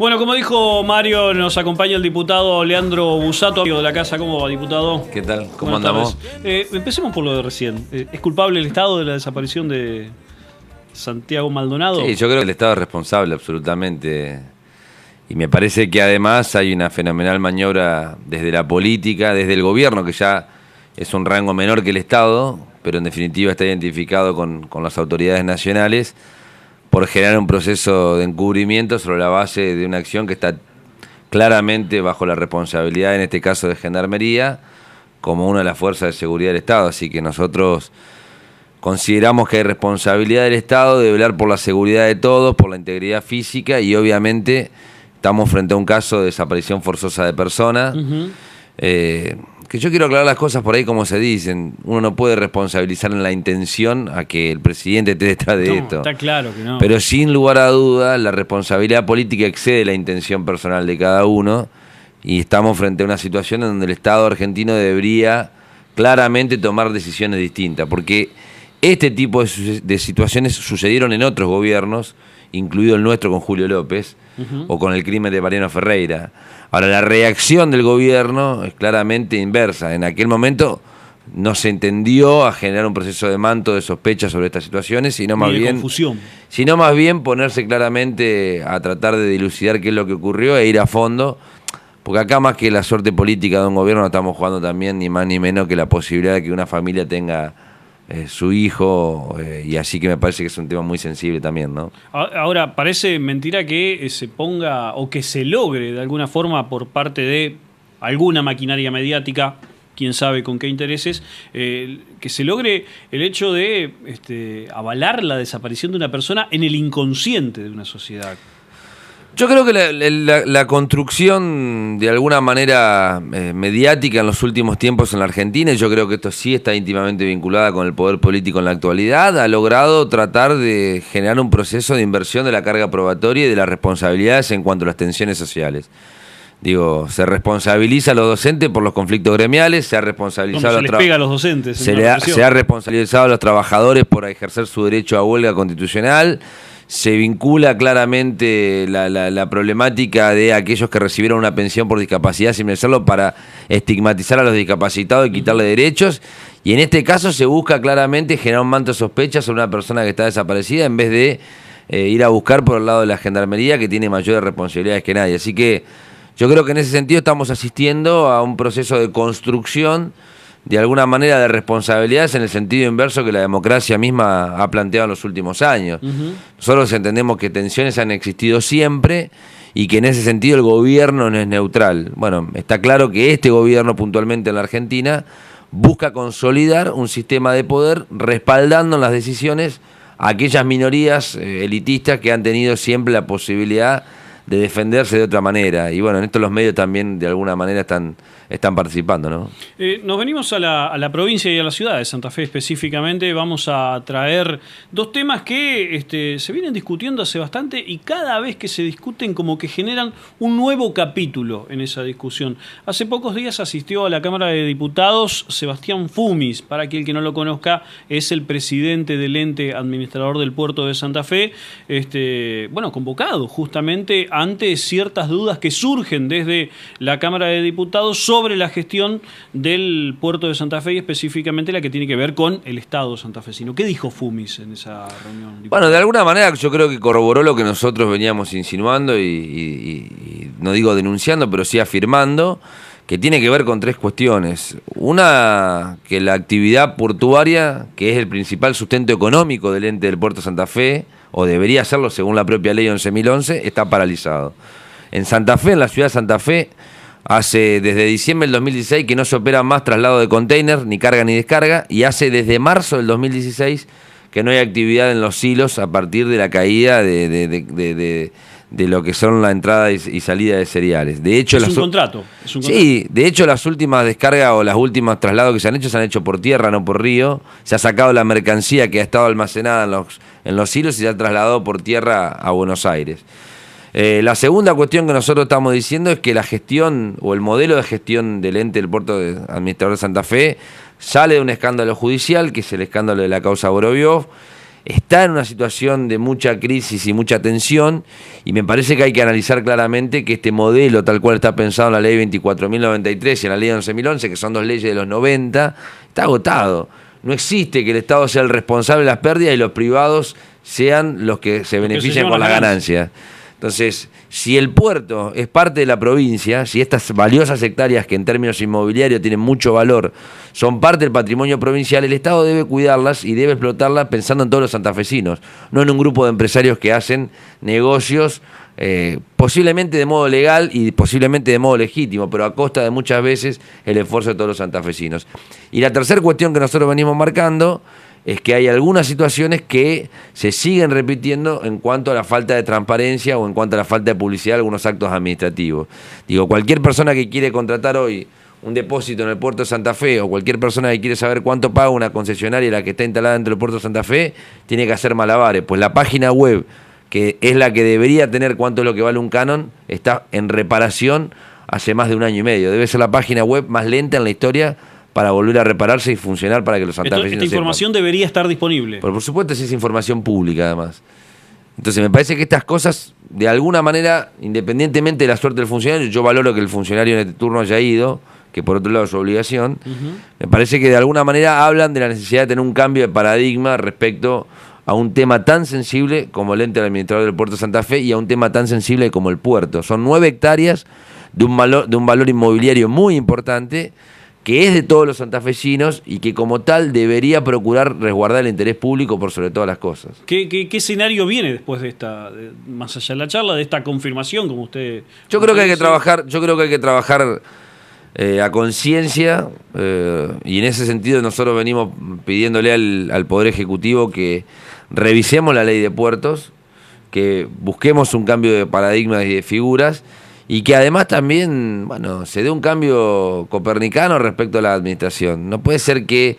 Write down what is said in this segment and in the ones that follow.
Bueno, como dijo Mario, nos acompaña el diputado Leandro Busato, amigo de la casa. ¿Cómo va, diputado? ¿Qué tal? ¿Cómo andamos? Empecemos por lo de recién. ¿Es culpable el Estado de la desaparición de Santiago Maldonado? Sí, yo creo que el Estado es responsable absolutamente. Y me parece que además hay una fenomenal maniobra desde la política, desde el gobierno, que ya es un rango menor que el Estado, pero en definitiva está identificado con las autoridades nacionales, por generar un proceso de encubrimiento sobre la base de una acción que está claramente bajo la responsabilidad, en este caso de Gendarmería, como una de las fuerzas de seguridad del Estado. Así que nosotros consideramos que hay responsabilidad del Estado de velar por la seguridad de todos, por la integridad física, y obviamente estamos frente a un caso de desaparición forzosa de personas. Que yo quiero aclarar las cosas por ahí como se dicen. Uno no puede responsabilizar en la intención a que el presidente esté detrás de esto. Está claro que no. Pero sin lugar a dudas, la responsabilidad política excede la intención personal de cada uno, y estamos frente a una situación en donde el Estado argentino debería claramente tomar decisiones distintas, porque este tipo de situaciones sucedieron en otros gobiernos, incluido el nuestro con Julio López, o con el crimen de Mariano Ferreira. Ahora, la reacción del gobierno es claramente inversa. En aquel momento no se entendió a generar un proceso de manto de sospecha sobre estas situaciones, sino más bien ponerse claramente a tratar de dilucidar qué es lo que ocurrió e ir a fondo, porque acá, más que la suerte política de un gobierno, estamos jugando también ni más ni menos que la posibilidad de que una familia tenga su hijo, y así que me parece que es un tema muy sensible también, ¿no? Ahora, parece mentira que se ponga o que se logre de alguna forma por parte de alguna maquinaria mediática, quién sabe con qué intereses, que se logre el hecho de avalar la desaparición de una persona en el inconsciente de una sociedad. Yo creo que la construcción de alguna manera mediática en los últimos tiempos en la Argentina, y yo creo que esto sí está íntimamente vinculada con el poder político en la actualidad, ha logrado tratar de generar un proceso de inversión de la carga probatoria y de las responsabilidades en cuanto a las tensiones sociales. Digo, se responsabiliza a los docentes por los conflictos gremiales, se ha responsabilizado se les pega a los docentes. Se ha responsabilizado a los trabajadores por ejercer su derecho a huelga constitucional. Se vincula claramente la problemática de aquellos que recibieron una pensión por discapacidad sin merecerlo para estigmatizar a los discapacitados y quitarle derechos. Y en este caso se busca claramente generar un manto de sospecha sobre una persona que está desaparecida, en vez de ir a buscar por el lado de la Gendarmería, que tiene mayores responsabilidades que nadie. Así que yo creo que en ese sentido estamos asistiendo a un proceso de construcción, de alguna manera, de responsabilidades en el sentido inverso que la democracia misma ha planteado en los últimos años. Nosotros entendemos que tensiones han existido siempre y que en ese sentido el gobierno no es neutral. Bueno, está claro que este gobierno puntualmente en la Argentina busca consolidar un sistema de poder respaldando en las decisiones a aquellas minorías elitistas que han tenido siempre la posibilidad de defenderse de otra manera. Y bueno, en esto los medios también de alguna manera están participando, ¿no? Nos venimos a la provincia y a la ciudad de Santa Fe específicamente. Vamos a traer dos temas que se vienen discutiendo hace bastante, y cada vez que se discuten como que generan un nuevo capítulo en esa discusión. Hace pocos días asistió a la Cámara de Diputados Sebastián Fumis. Para aquel que no lo conozca, es el presidente del ente administrador del puerto de Santa Fe, convocado justamente ante ciertas dudas que surgen desde la Cámara de Diputados sobre la gestión del puerto de Santa Fe, y específicamente la que tiene que ver con el Estado santafesino. ¿Qué dijo Fumis en esa reunión? Bueno, de alguna manera yo creo que corroboró lo que nosotros veníamos insinuando y no digo denunciando, pero sí afirmando, que tiene que ver con tres cuestiones. Una, que la actividad portuaria, que es el principal sustento económico del ente del puerto de Santa Fe, o debería serlo según la propia ley 11.011, está paralizado. En Santa Fe, en la ciudad de Santa Fe, hace desde diciembre del 2016 que no se opera más traslado de container, ni carga ni descarga, y hace desde marzo del 2016 que no hay actividad en los silos a partir de la caída de lo que son la entrada y salida de cereales. De hecho, es un contrato. Sí, de hecho las últimas descargas o las últimas traslados que se han hecho por tierra, no por río. Se ha sacado la mercancía que ha estado almacenada en los silos y se ha trasladado por tierra a Buenos Aires. La segunda cuestión que nosotros estamos diciendo es que la gestión o el modelo de gestión del ente del puerto administrador de Santa Fe sale de un escándalo judicial, que es el escándalo de la causa Boroviov, está en una situación de mucha crisis y mucha tensión, y me parece que hay que analizar claramente que este modelo, tal cual está pensado en la ley 24.093 y en la ley 11.011, que son dos leyes de los 90, está agotado. No existe que el Estado sea el responsable de las pérdidas y los privados sean los que se benefician con las ganancias. Entonces, si el puerto es parte de la provincia, si estas valiosas hectáreas que en términos inmobiliarios tienen mucho valor son parte del patrimonio provincial, el Estado debe cuidarlas y debe explotarlas pensando en todos los santafesinos, no en un grupo de empresarios que hacen negocios posiblemente de modo legal y posiblemente de modo legítimo, pero a costa de muchas veces el esfuerzo de todos los santafesinos. Y la tercera cuestión que nosotros venimos marcando es que hay algunas situaciones que se siguen repitiendo en cuanto a la falta de transparencia o en cuanto a la falta de publicidad de algunos actos administrativos. Digo, cualquier persona que quiere contratar hoy un depósito en el puerto de Santa Fe, o cualquier persona que quiere saber cuánto paga una concesionaria la que está instalada dentro del puerto de Santa Fe, tiene que hacer malabares. Pues la página web, que es la que debería tener cuánto es lo que vale un canon, está en reparación hace más de 1 año y medio. Debe ser la página web más lenta en la historia para volver a repararse y funcionar para que los santafesinos Esta información debería estar disponible. Pero por supuesto, si es información pública, además. Entonces, me parece que estas cosas, de alguna manera, independientemente de la suerte del funcionario, yo valoro que el funcionario en este turno haya ido, que por otro lado es su obligación, me parece que de alguna manera hablan de la necesidad de tener un cambio de paradigma respecto a un tema tan sensible como el ente del administrador del puerto de Santa Fe y a un tema tan sensible como el puerto. Son 9 hectáreas de un valor inmobiliario muy importante, que es de todos los santafesinos y que como tal debería procurar resguardar el interés público por sobre todas las cosas. ¿Qué escenario viene después de más allá de la charla, de esta confirmación, como usted? Yo creo que hay que trabajar a conciencia, y en ese sentido nosotros venimos pidiéndole al Poder Ejecutivo que revisemos la ley de puertos, que busquemos un cambio de paradigmas y de figuras, y que además también, se dé un cambio copernicano respecto a la administración. No puede ser que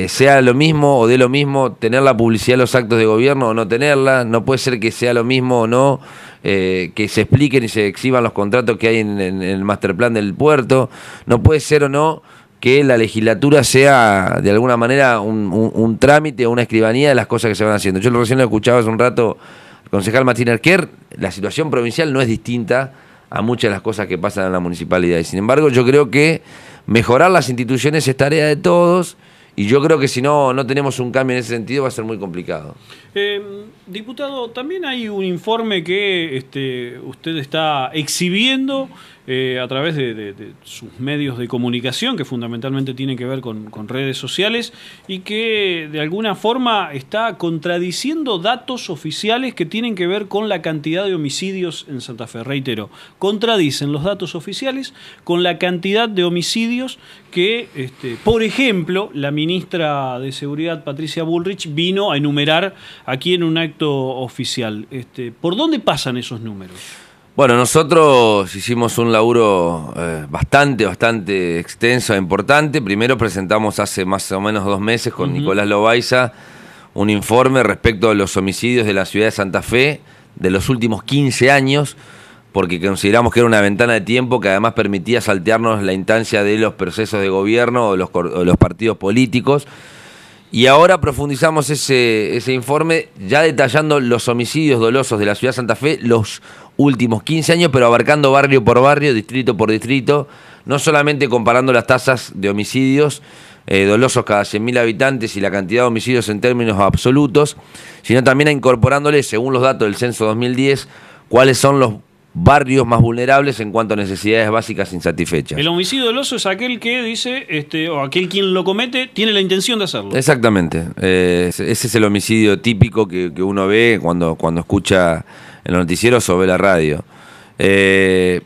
sea lo mismo o de lo mismo tener la publicidad de los actos de gobierno o no tenerla. No puede ser que sea lo mismo o no que se expliquen y se exhiban los contratos que hay en el masterplan del puerto. No puede ser o no que la legislatura sea de alguna manera un trámite o una escribanía de las cosas que se van haciendo. Yo recién lo escuchaba hace un rato al concejal Martín Arquer. La situación provincial no es distinta a muchas de las cosas que pasan en la municipalidad. Y sin embargo, yo creo que mejorar las instituciones es tarea de todos, y yo creo que si no tenemos un cambio en ese sentido va a ser muy complicado. Diputado, también hay un informe que usted está exhibiendo a través de sus medios de comunicación, que fundamentalmente tienen que ver con redes sociales, y que de alguna forma está contradiciendo datos oficiales que tienen que ver con la cantidad de homicidios en Santa Fe. Reitero, contradicen los datos oficiales con la cantidad de homicidios que, por ejemplo, la ministra de Seguridad, Patricia Bullrich, vino a enumerar aquí en un acto oficial. ¿Por dónde pasan esos números? Bueno, nosotros hicimos un laburo bastante extenso e importante. Primero presentamos hace más o menos 2 meses con Nicolás Loaiza un informe respecto a los homicidios de la ciudad de Santa Fe de los últimos 15 años, porque consideramos que era una ventana de tiempo que además permitía saltearnos la instancia de los procesos de gobierno o los partidos políticos. Y ahora profundizamos ese informe ya detallando los homicidios dolosos de la ciudad de Santa Fe los últimos 15 años, pero abarcando barrio por barrio, distrito por distrito, no solamente comparando las tasas de homicidios dolosos cada 100.000 habitantes y la cantidad de homicidios en términos absolutos, sino también incorporándole, según los datos del censo 2010, cuáles son los barrios más vulnerables en cuanto a necesidades básicas insatisfechas. El homicidio doloso es aquel que dice, o aquel quien lo comete, tiene la intención de hacerlo. Exactamente. Ese es el homicidio típico que uno ve cuando escucha en los noticieros o ve la radio. En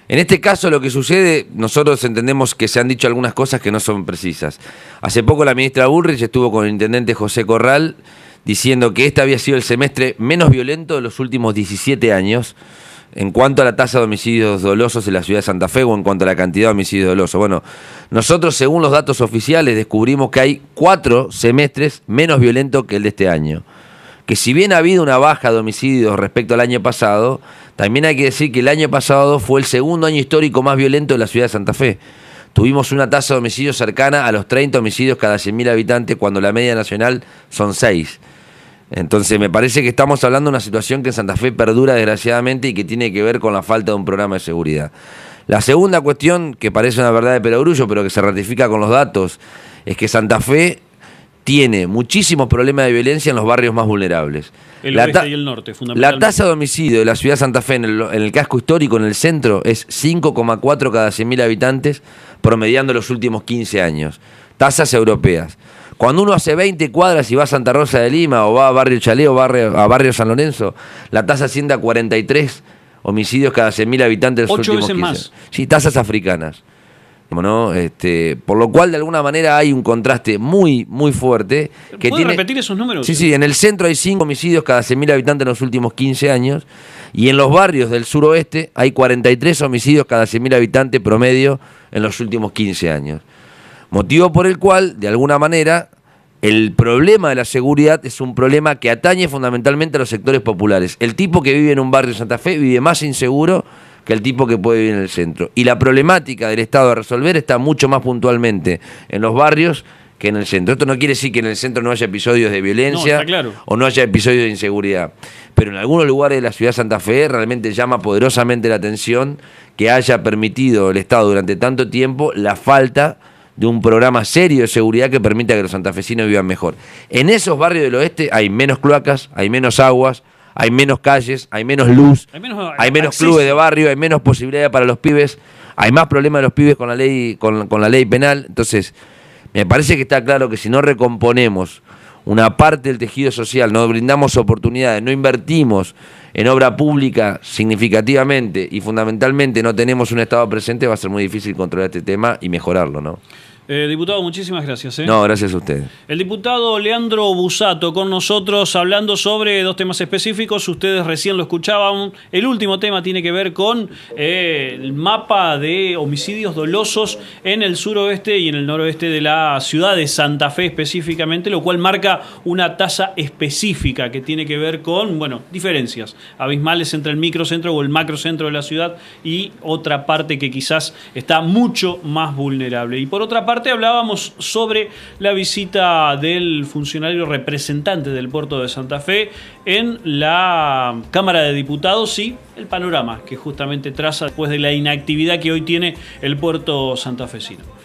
este caso lo que sucede, nosotros entendemos que se han dicho algunas cosas que no son precisas. Hace poco la ministra Bullrich estuvo con el intendente José Corral diciendo que este había sido el semestre menos violento de los últimos 17 años en cuanto a la tasa de homicidios dolosos en la ciudad de Santa Fe o en cuanto a la cantidad de homicidios dolosos. Bueno, nosotros según los datos oficiales descubrimos que hay 4 semestres menos violentos que el de este año. Que si bien ha habido una baja de homicidios respecto al año pasado, también hay que decir que el año pasado fue el segundo año histórico más violento de la ciudad de Santa Fe. Tuvimos una tasa de homicidios cercana a los 30 homicidios cada 100.000 habitantes, cuando la media nacional son 6. Entonces me parece que estamos hablando de una situación que en Santa Fe perdura desgraciadamente y que tiene que ver con la falta de un programa de seguridad. La segunda cuestión, que parece una verdad de perogrullo, pero que se ratifica con los datos, es que Santa Fe tiene muchísimos problemas de violencia en los barrios más vulnerables. El oeste y el norte, fundamentalmente. La tasa de homicidio de la ciudad de Santa Fe en el casco histórico, en el centro, es 5,4 cada 100.000 habitantes, promediando los últimos 15 años. Tasas europeas. Cuando uno hace 20 cuadras y va a Santa Rosa de Lima, o va a Barrio Chalé, o a Barrio San Lorenzo, la tasa asciende a 43 homicidios cada 100.000 habitantes de los últimos 15 años. Sí, tasas africanas. ¿No? Por lo cual de alguna manera hay un contraste muy fuerte. ¿Puede repetir esos números? Sí, en el centro hay 5 homicidios cada 100.000 habitantes en los últimos 15 años y en los barrios del suroeste hay 43 homicidios cada 100.000 habitantes promedio en los últimos 15 años. Motivo por el cual, de alguna manera, el problema de la seguridad es un problema que atañe fundamentalmente a los sectores populares. El tipo que vive en un barrio de Santa Fe vive más inseguro que el tipo que puede vivir en el centro. Y la problemática del Estado a resolver está mucho más puntualmente en los barrios que en el centro. Esto no quiere decir que en el centro no haya episodios de violencia o no haya episodios de inseguridad. Pero en algunos lugares de la ciudad de Santa Fe realmente llama poderosamente la atención que haya permitido el Estado durante tanto tiempo la falta de un programa serio de seguridad que permita que los santafesinos vivan mejor. En esos barrios del oeste hay menos cloacas, hay menos aguas, hay menos calles, hay menos luz, hay menos clubes de barrio, hay menos posibilidades para los pibes, hay más problemas de los pibes con la ley penal. Entonces, me parece que está claro que si no recomponemos una parte del tejido social, no brindamos oportunidades, no invertimos en obra pública significativamente y fundamentalmente no tenemos un Estado presente, va a ser muy difícil controlar este tema y mejorarlo, ¿no? Diputado, muchísimas gracias. No, gracias a usted. El diputado Leandro Busato con nosotros hablando sobre dos temas específicos. Ustedes recién lo escuchaban. El último tema tiene que ver con el mapa de homicidios dolosos en el suroeste y en el noroeste de la ciudad de Santa Fe específicamente, lo cual marca una tasa específica que tiene que ver con, diferencias abismales entre el microcentro o el macrocentro de la ciudad y otra parte que quizás está mucho más vulnerable. Y por otra parte, hablábamos sobre la visita del funcionario representante del puerto de Santa Fe en la Cámara de Diputados y el panorama que justamente traza después de la inactividad que hoy tiene el puerto santafesino.